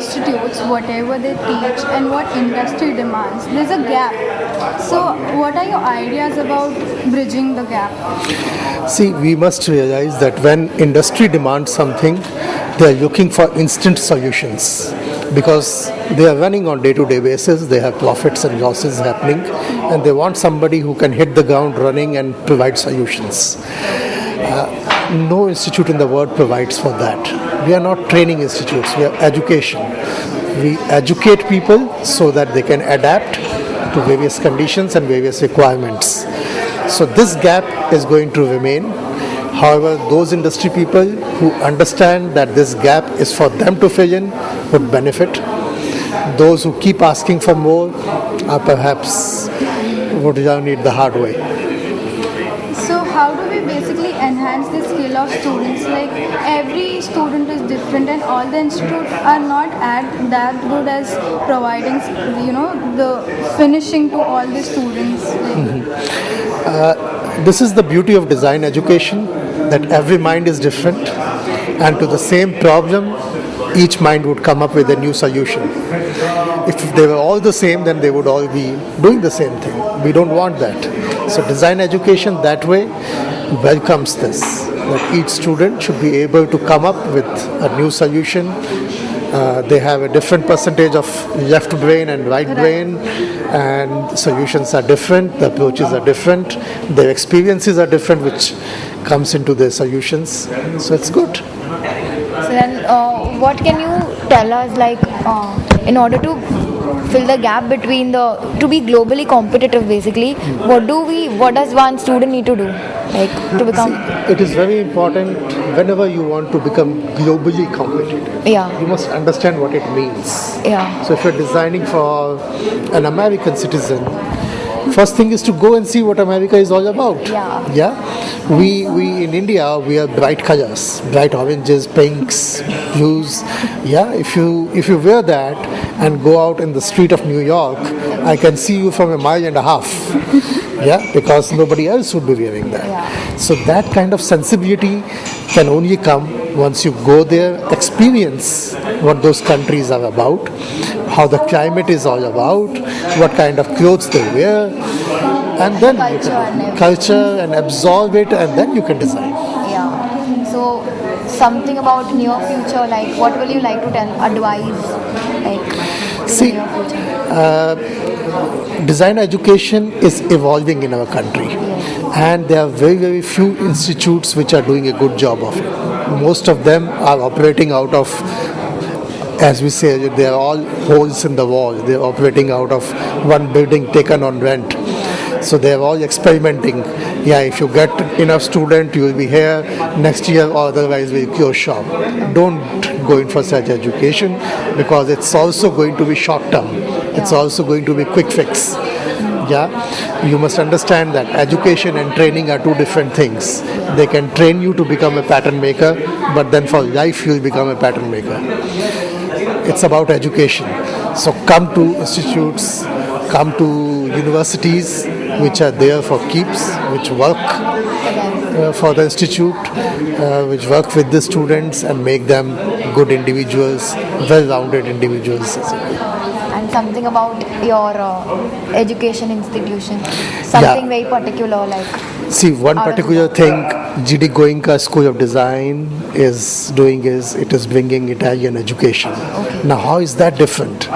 institutes, whatever they teach, and what industry demands, there's a gap. So, what are your ideas about bridging the gap? See, we must realize that when industry demands something, they are looking for instant solutions because they are running on day-to-day basis. They have profits and losses happening, and they want somebody who can hit the ground running and provide solutions. No institute in the world provides for that. We are not training institutes, we are education. We educate people so that they can adapt to various conditions and various requirements. So this gap is going to remain. However, those industry people who understand that this gap is for them to fill in would benefit. Those who keep asking for more are perhaps would learn it the hard way. So how do we basically enhance the skill of students? Like every student is different, and all the institutes are not that good as providing, the finishing to all the students. This is the beauty of design education, that every mind is different, and to the same problem, each mind would come up with a new solution. If they were all the same, then they would all be doing the same thing. We don't want that. So design education that way welcomes this, that each student should be able to come up with a new solution. They have a different percentage of left brain and right brain, and solutions are different, the approaches are different, their experiences are different, which comes into their solutions. So it's good. So then, what can you tell us, like, in order to fill the gap between to be globally competitive, basically, what does one student need to do, like, to become? See, it is very important whenever you want to become globally competitive. Yeah. You must understand what it means. Yeah. So if you're designing for an American citizen, first thing is to go and see what America is all about. Yeah. Yeah. We in India, we have bright colors, bright oranges, pinks, blues. Yeah. If you wear that and go out in the street of New York, I can see you from a mile and a half. Yeah, because nobody else would be wearing that. Yeah. So that kind of sensibility can only come once you go there, experience what those countries are about, how the climate is all about, what kind of clothes they wear, and then culture and absorb it, and then you can design. Yeah. So something about near future, like what will you like to advise, like, See, in the near future? Design education is evolving in our country, and there are very, very few institutes which are doing a good job of it. Most of them are operating out of, as we say, they are all holes in the wall. They are operating out of one building taken on rent. So they are all experimenting. Yeah, if you get enough student, you will be here next year, or otherwise we'll close shop. Don't go in for such education, because it's also going to be short term. It's also going to be quick fix. Yeah, you must understand that education and training are two different things. They can train you to become a pattern maker, but then for life you'll become a pattern maker. It's about education. So come to institutes, come to universities which are there for keeps, which work for the institute, which work with the students and make them good individuals, well-rounded individuals. And something about your education institution, something very particular, like. See, one particular thing GD Goenka School of Design is doing is it is bringing Italian education. Okay. Now, how is that different?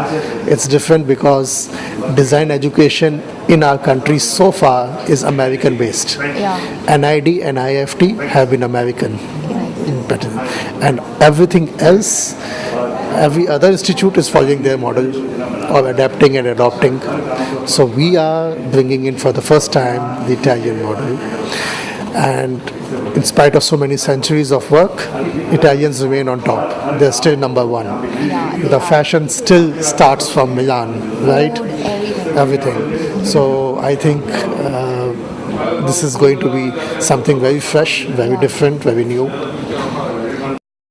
It's different because design education in our country so far is American based. Yeah. NID and IFT have been American. And everything else, every other institute is following their model or adapting and adopting. So we are bringing in for the first time the Italian model. And in spite of so many centuries of work, Italians remain on top. They're still number one. The fashion still starts from Milan, right? Everything. So I think this is going to be something very fresh, very different, very new.